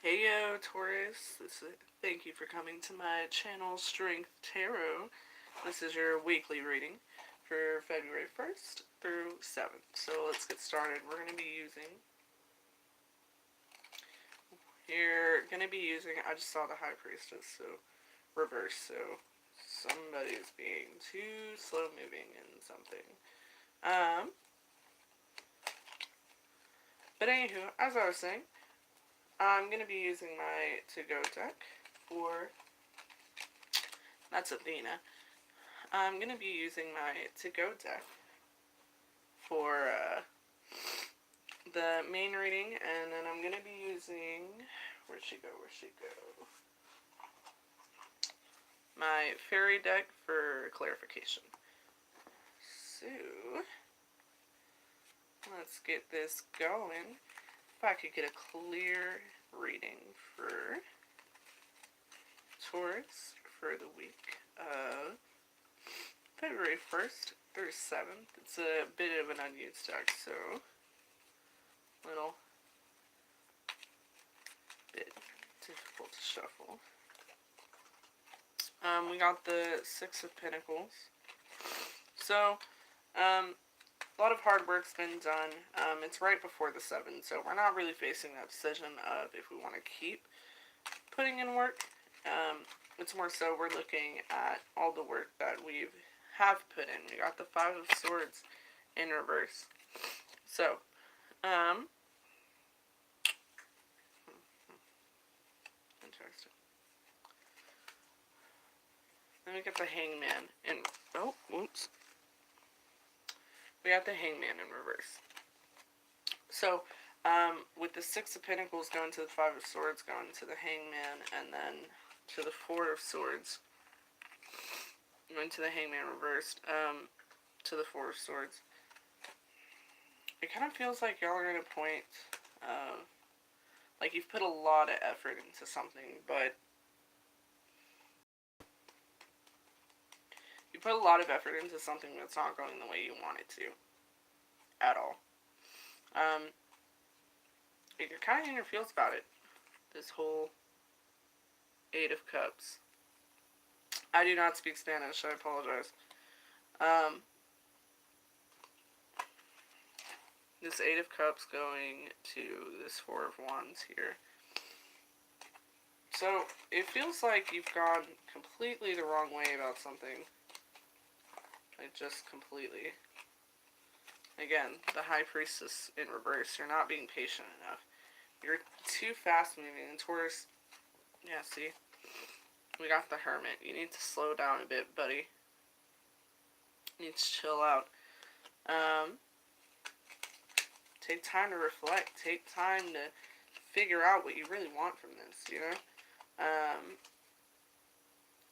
Hey yo, Taurus. Thank you for coming to my channel, Strength Tarot. This is your weekly reading for February 1st through 7th. So let's get started. We're going to be using... I just saw the High Priestess, so reverse. So somebody's being too slow moving in something. But anywho, as I was saying, I'm going to be using my to-go deck for... That's Athena. I'm going to be using my to-go deck for the main reading, and then I'm going to be using... Where'd she go? My fairy deck for clarification. So, let's get this going. If I could get a clear reading for Taurus for the week of February 1st through 7th. It's a bit of an unused deck, so little bit difficult to shuffle. We got the Six of Pentacles. So, a lot of hard work's been done. It's right before the 7th, so we're not really facing that decision of if we want to keep putting in work. It's more so we're looking at all the work that we have put in. We got the Five of Swords in reverse. So, interesting. Then we get the Hangman in... Oh, whoops. We got the Hangman in reverse. So, with the Six of Pentacles going to the Five of Swords, going to the Hangman, and then to the Four of Swords, going to the Hangman reversed, to the Four of Swords. It kind of feels like y'all are at a point, like you've put a lot of effort into something, but you put a lot of effort into something that's not going the way you want it to. At all. You're kind of in your feels about it. This whole Eight of Cups. I do not speak Spanish, I apologize. This Eight of Cups going to this Four of Wands here. So, it feels like you've gone completely the wrong way about something. Like, just completely. Again, the High Priestess in reverse. You're not being patient enough. You're too fast moving. And Taurus, yeah, see? We got the Hermit. You need to slow down a bit, buddy. You need to chill out. Take time to reflect. Take time to figure out what you really want from this, you know?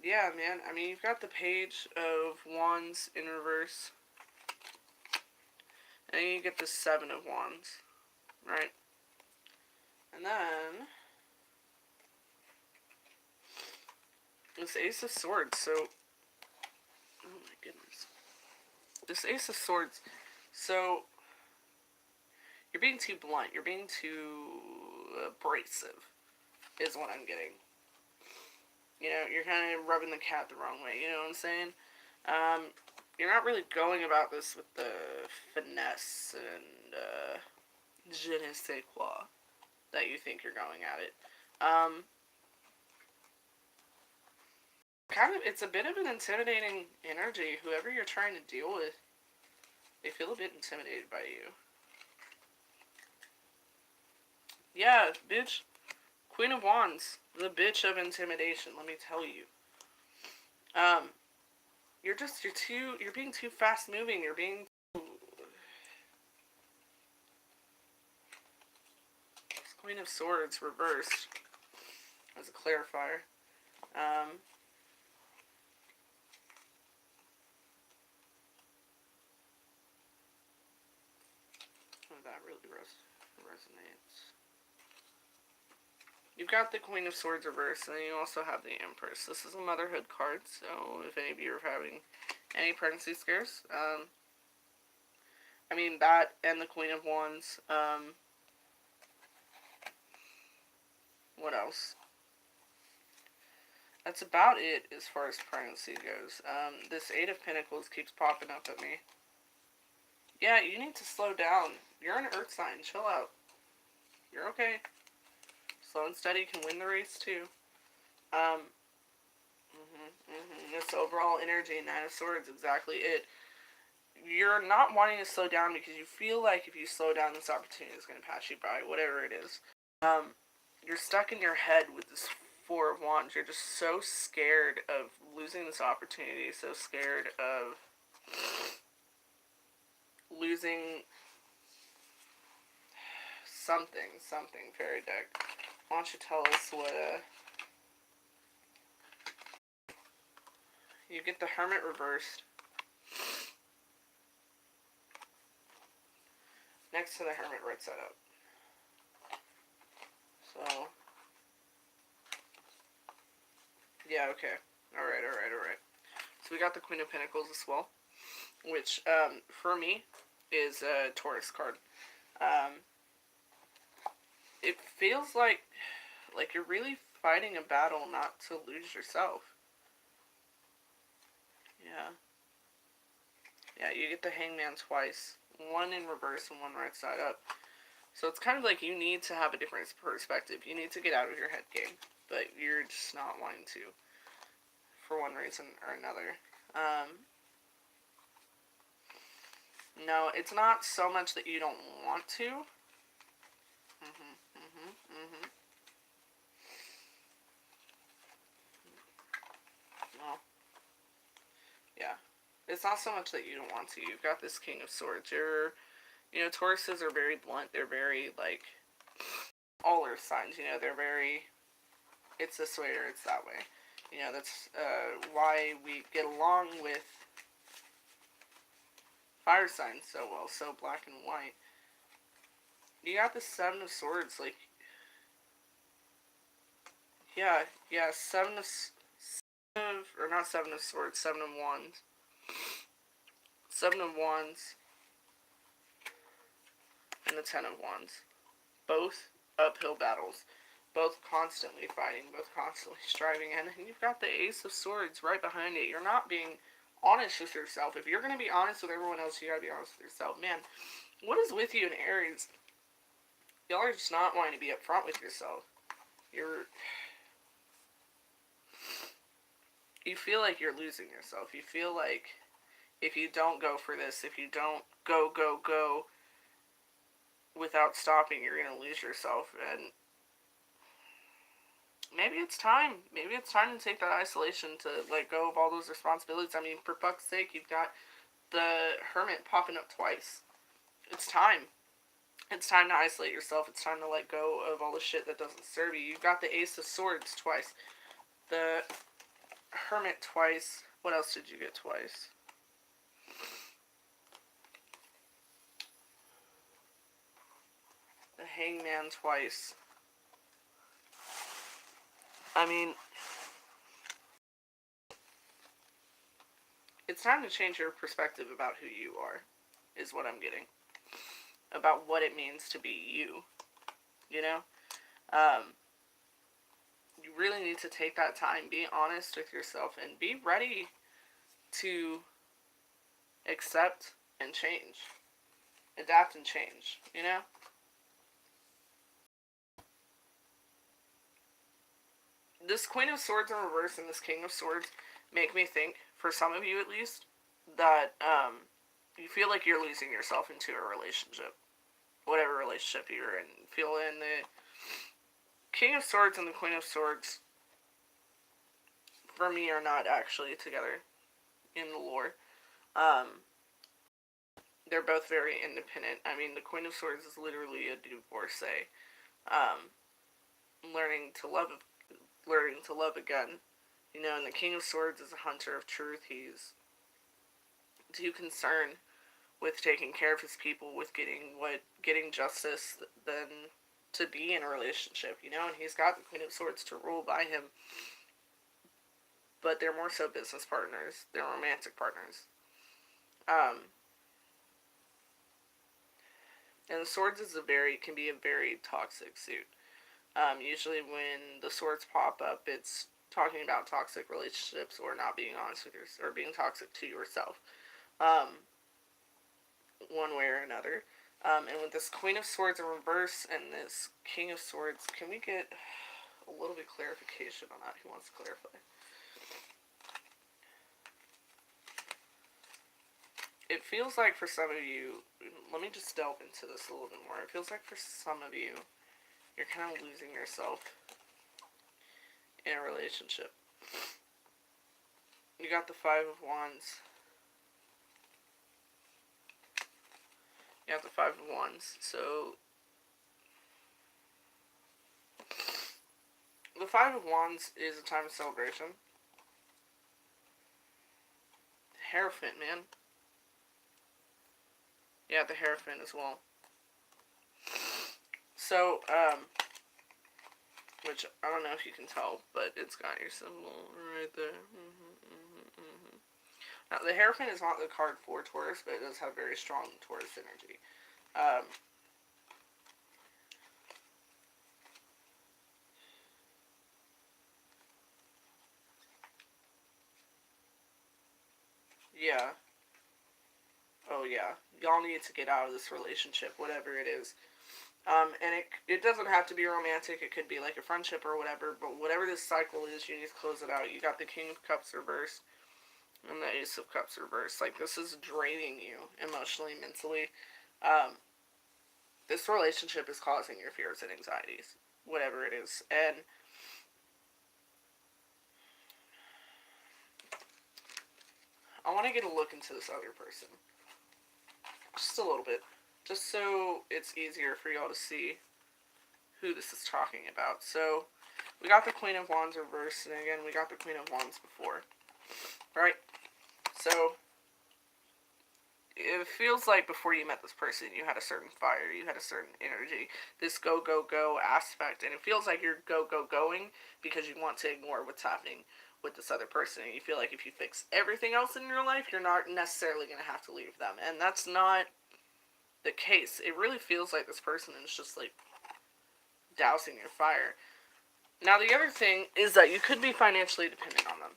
Yeah, man. I mean, you've got the Page of Wands in reverse. And then you get the Seven of Wands, right? And then this Ace of Swords. So, oh my goodness. This Ace of Swords. So, you're being too blunt. You're being too abrasive, is what I'm getting. You know, you're kind of rubbing the cat the wrong way. You know what I'm saying? You're not really going about this with the finesse and je ne sais quoi that you think you're going at it. It's a bit of an intimidating energy. Whoever you're trying to deal with, they feel a bit intimidated by you. Yeah, bitch. Queen of Wands. The bitch of intimidation, let me tell you. You're being too fast moving. You're being too... Queen of Swords reversed as a clarifier. That really resonates. You've got the Queen of Swords reversed, and then you also have the Empress. This is a motherhood card, so if any of you are having any pregnancy scares, I mean, that and the Queen of Wands, What else? That's about it as far as pregnancy goes. This Eight of Pentacles keeps popping up at me. Yeah, you need to slow down. You're an earth sign. Chill out. You're okay. Slow and steady can win the race too. This overall energy, Nine of Swords, exactly it. You're not wanting to slow down because you feel like if you slow down, this opportunity is going to pass you by, whatever it is. You're stuck in your head with this Four of Wands. You're just so scared of losing this opportunity, so scared of losing something, fairy deck. Why don't you tell us what, you get the Hermit reversed. Next to the Hermit right side up. So, yeah, okay. Alright. So we got the Queen of Pentacles as well, which, for me, is a Taurus card. It feels like you're really fighting a battle not to lose yourself. Yeah. Yeah, you get the Hangman twice. One in reverse and one right side up. So it's kind of like you need to have a different perspective. You need to get out of your head game. But you're just not wanting to. For one reason or another. No, it's not so much that you don't want to. Well, yeah. It's not so much that you don't want to. You've got this King of Swords. Tauruses are very blunt. They're very, like, all earth signs, they're very, it's this way or it's that way. That's why we get along with fire signs so well, so black and white. You got the Seven of Swords, like, yeah, Seven of Swords, Seven of Wands. Seven of Wands and the Ten of Wands. Both uphill battles. Both constantly fighting, both constantly striving, and you've got the Ace of Swords right behind it. You're not being honest with yourself. If you're going to be honest with everyone else, you gotta be honest with yourself. Man, what is with you in Aries? Y'all are just not wanting to be upfront with yourself. You feel like you're losing yourself. You feel like if you don't go for this, if you don't go without stopping, you're going to lose yourself. And maybe it's time. Maybe it's time to take that isolation, to let go of all those responsibilities. I mean, for fuck's sake, you've got the Hermit popping up twice. It's time. It's time to isolate yourself. It's time to let go of all the shit that doesn't serve you. You've got the Ace of Swords twice. The Hermit twice. What else did you get twice? The Hangman twice. I mean, it's time to change your perspective about who you are, is what I'm getting. About what it means to be you. You really need to take that time, be honest with yourself, and be ready to accept and change. Adapt and change, This Queen of Swords in reverse and this King of Swords make me think, for some of you at least, that you feel like you're losing yourself into a relationship. Whatever relationship you're in. Feel in the King of Swords and the Queen of Swords, for me, are not actually together in the lore. They're both very independent. I mean, the Queen of Swords is literally a divorcee. Learning to love again. And the King of Swords is a hunter of truth. He's too concerned with taking care of his people, with getting justice, than to be in a relationship, and he's got the Queen of Swords to rule by him. But they're more so business partners. They're romantic partners. And the Swords can be a very toxic suit. Usually when the swords pop up, it's talking about toxic relationships or not being honest with yourself, or being toxic to yourself, one way or another. And with this Queen of Swords in reverse and this King of Swords, can we get a little bit clarification on that? Who wants to clarify? It feels like for some of you, let me just delve into this a little bit more. It feels like for some of you, you're kind of losing yourself in a relationship. You got the Five of Wands. You got the Five of Wands. So, the Five of Wands is a time of celebration. Hierophant, man. Yeah, the Hierophant as well. So, which I don't know if you can tell, but it's got your symbol right there. Now, the Hierophant is not the card for Taurus, but it does have very strong Taurus energy. Yeah. Oh, yeah. Y'all need to get out of this relationship, whatever it is. And it doesn't have to be romantic. It could be like a friendship or whatever. But whatever this cycle is, you need to close it out. You got the King of Cups reversed and the Ace of Cups reversed. Like, this is draining you emotionally, mentally. This relationship is causing your fears and anxieties, whatever it is. And I want to get a look into this other person. Just a little bit. Just so it's easier for y'all to see who this is talking about. So, we got the Queen of Wands reversed, and again, we got the Queen of Wands before. Right? So, it feels like before you met this person, you had a certain fire, you had a certain energy, this go, go, go aspect, and it feels like you're go, go, going because you want to ignore what's happening with this other person, and you feel like if you fix everything else in your life, you're not necessarily going to have to leave them, and that's not the case. It really feels like this person is just, like, dousing your fire. Now, the other thing is that you could be financially dependent on them,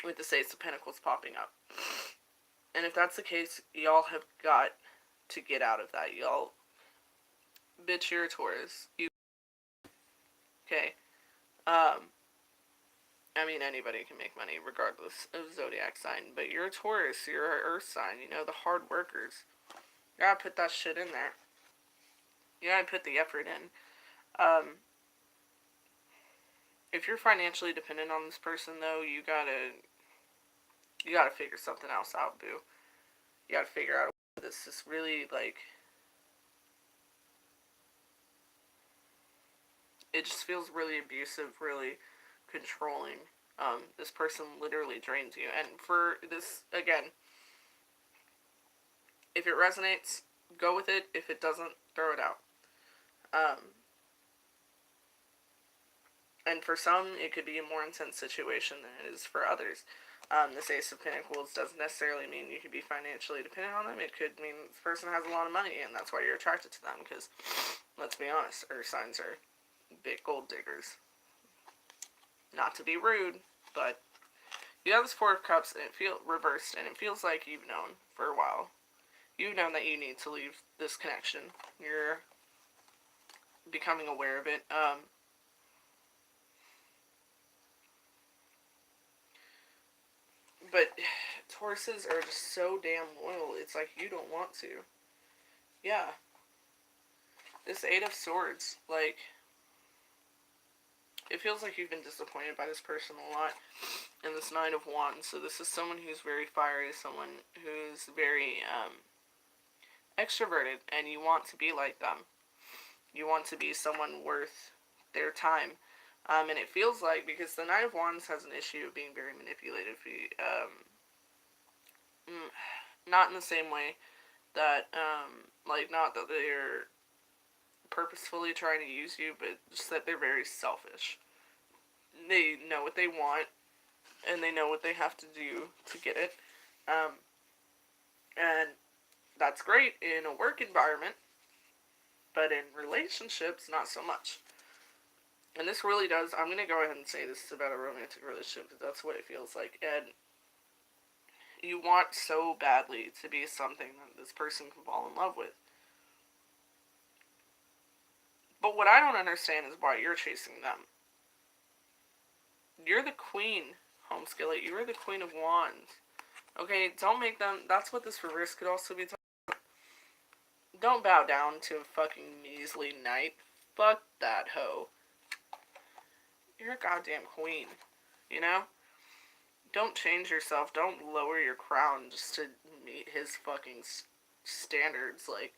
with the Ace of Pentacles popping up. And if that's the case, y'all have got to get out of that. Y'all, bitch, you're a Taurus. Okay. I mean, anybody can make money regardless of zodiac sign, but you're a Taurus. You're an earth sign. You know, the hard workers. You gotta put that shit in there. You gotta put the effort in. If you're financially dependent on this person, though, you gotta figure something else out, boo. You gotta figure out this is really, like, it just feels really abusive, really controlling. This person literally drains you. And for this, again, if it resonates, go with it. If it doesn't, throw it out. And for some, it could be a more intense situation than it is for others. This Ace of Pentacles doesn't necessarily mean you could be financially dependent on them. It could mean this person has a lot of money, and that's why you're attracted to them. Because, let's be honest, earth signs are big gold diggers. Not to be rude, but you have this Four of Cups, and it feels reversed, and it feels like you've known for a while. You've known that you need to leave this connection. You're becoming aware of it. But Tauruses are just so damn loyal. It's like you don't want to. Yeah. This Eight of Swords, like, it feels like you've been disappointed by this person a lot. And this Nine of Wands. So this is someone who's very fiery, someone who's very extroverted, and you want to be like them. You want to be someone worth their time. And it feels like, because the Nine of Wands has an issue of being very manipulative, not in the same way that, like, not that they're purposefully trying to use you, but just that they're very selfish. They know what they want, and they know what they have to do to get it. And that's great in a work environment, but in relationships, not so much. And this really does, I'm going to go ahead and say this is about a romantic relationship, because that's what it feels like. And you want so badly to be something that this person can fall in love with. But what I don't understand is why you're chasing them. You're the queen, Home Skillet. You're the queen of wands. Okay, don't make them... That's what this reverse could also be talking about. Don't bow down to a fucking measly knight. Fuck that hoe. You're a goddamn queen. You know? Don't change yourself. Don't lower your crown just to meet his fucking standards. Like...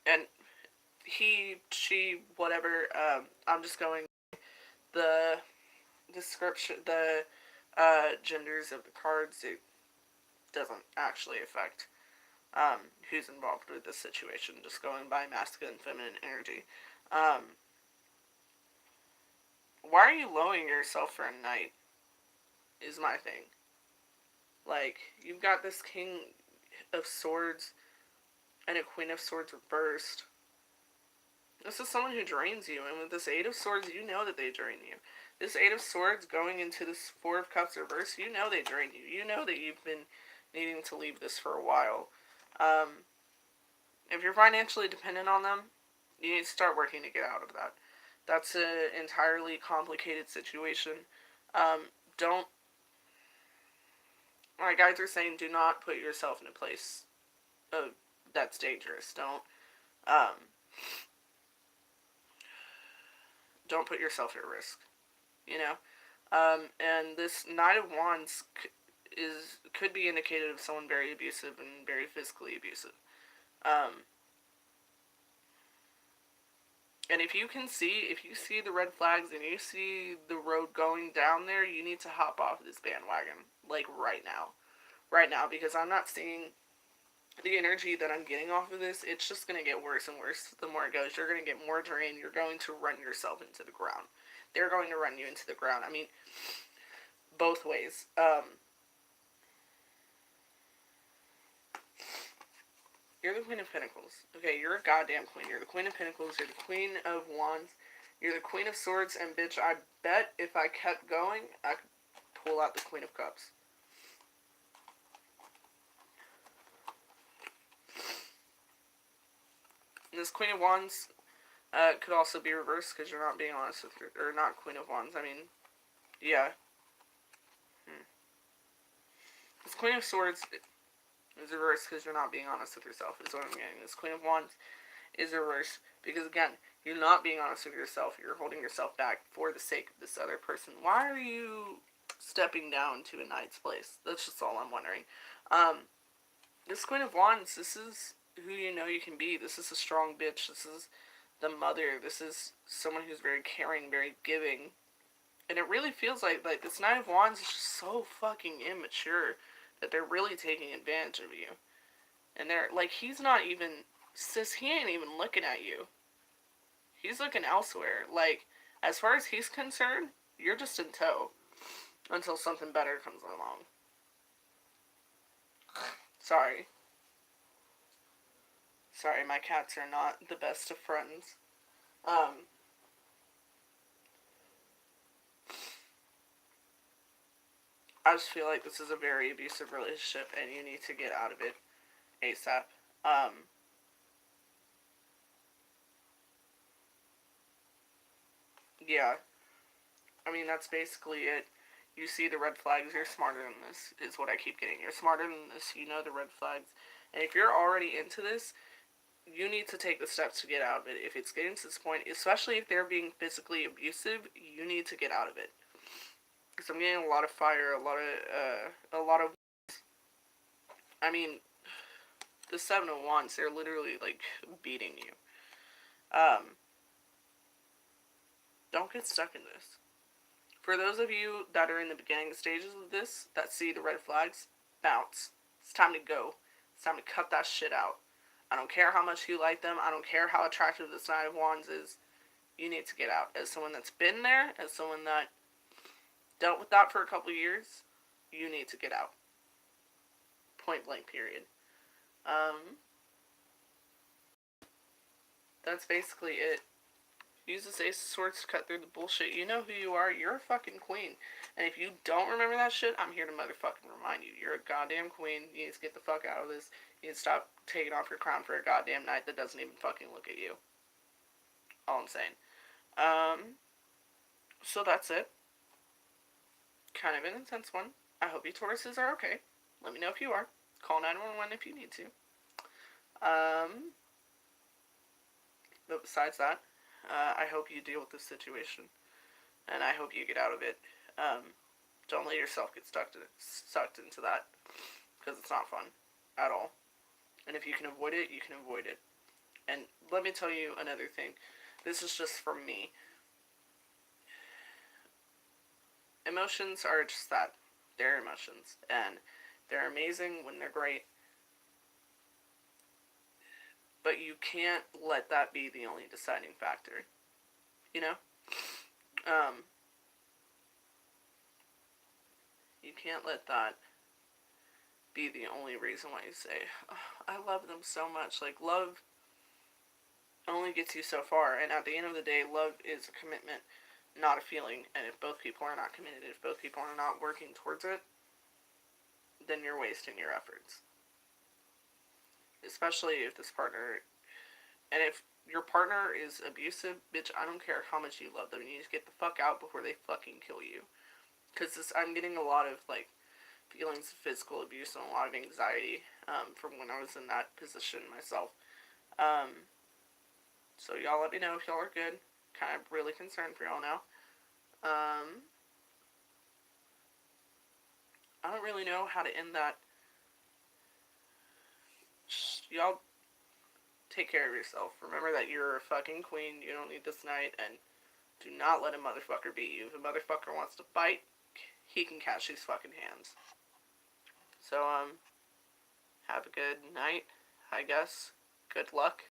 And he, she, whatever, I'm just going... The description... The genders of the cards, it doesn't actually affect who's involved with this situation, just going by masculine and feminine energy. Why are you lowering yourself for a night, is my thing. Like, you've got this King of Swords and a Queen of Swords reversed. This is someone who drains you, and with this Eight of Swords, you know that they drain you. This Eight of Swords going into this Four of Cups reverse, you know they drain you. You know that you've been needing to leave this for a while. If you're financially dependent on them, you need to start working to get out of that. That's an entirely complicated situation. Don't... My guides are saying, do not put yourself in a place that's dangerous. Don't put yourself at risk. You know? And this Knight of Wands could be indicated of someone very abusive and very physically abusive. And if you see the red flags and you see the road going down there, you need to hop off this bandwagon. Like, right now. Right now, because I'm not seeing the energy that I'm getting off of this. It's just going to get worse and worse the more it goes. You're going to get more drained. You're going to run yourself into the ground. They're going to run you into the ground. I mean, both ways. You're the Queen of Pentacles. Okay, you're a goddamn queen. You're the Queen of Pentacles. You're the Queen of Wands. You're the Queen of Swords. And, bitch, I bet if I kept going, I could pull out the Queen of Cups. And this Queen of Wands could also be reversed because you're not being honest with your... Or not Queen of Wands. I mean, yeah. This Queen of Swords is reversed because you're not being honest with yourself, is what I'm getting. This Queen of Wands is reversed because, again, you're not being honest with yourself. You're holding yourself back for the sake of this other person. Why are you stepping down to a knight's place? That's just all I'm wondering. This Queen of Wands, this is who you know you can be. This is a strong bitch. This is the mother. This is someone who's very caring, very giving. And it really feels like this Knight of Wands is just so fucking immature that they're really taking advantage of you. And they're, like, he's not even, sis, he ain't even looking at you. He's looking elsewhere. Like, as far as he's concerned, you're just in tow. Until something better comes along. Sorry. Sorry, my cats are not the best of friends. I just feel like this is a very abusive relationship and you need to get out of it ASAP. Yeah. I mean, that's basically it. You see the red flags, you're smarter than this, is what I keep getting. You're smarter than this, you know the red flags. And if you're already into this, you need to take the steps to get out of it. If it's getting to this point, especially if they're being physically abusive, you need to get out of it. Because I'm getting a lot of fire, a lot of... I mean, the Seven of Wands, they're literally, like, beating you. Don't get stuck in this. For those of you that are in the beginning stages of this, that see the red flags, bounce. It's time to go. It's time to cut that shit out. I don't care how much you like them. I don't care how attractive this Knight of Wands is. You need to get out. As someone that's been there, as someone that dealt with that for a couple years, you need to get out. Point blank, period. That's basically it. Use this Ace of Swords to cut through the bullshit. You know who you are. You're a fucking queen. And if you don't remember that shit, I'm here to motherfucking remind you. You're a goddamn queen. You need to get the fuck out of this. You need to stop taking off your crown for a goddamn knight that doesn't even fucking look at you. All I'm saying. So that's it. Kind of an intense one. I hope you Tauruses are okay. Let me know if you are. Call 911 if you need to. But besides that, I hope you deal with this situation, and I hope you get out of it. Don't let yourself get sucked into that, because it's not fun at all. And if you can avoid it, you can avoid it. And let me tell you another thing. This is just from me. Emotions are just that. They're emotions, and they're amazing when they're great. But you can't let that be the only deciding factor. You know? You can't let that be the only reason why you say, oh, I love them so much. Like, love only gets you so far. And at the end of the day, love is a commitment, not a feeling. And if both people are not committed, if both people are not working towards it, then you're wasting your efforts. Especially if this partner... And if your partner is abusive, bitch, I don't care how much you love them. You need to get the fuck out before they fucking kill you. Because I'm getting a lot of, like, feelings of physical abuse and a lot of anxiety from when I was in that position myself. So y'all let me know if y'all are good. Kind of really concerned for y'all now. I don't really know how to end that. Just, y'all take care of yourself. Remember that you're a fucking queen. You don't need this knight. And do not let a motherfucker beat you. If a motherfucker wants to fight, he can catch these fucking hands. So, have a good night, I guess. Good luck.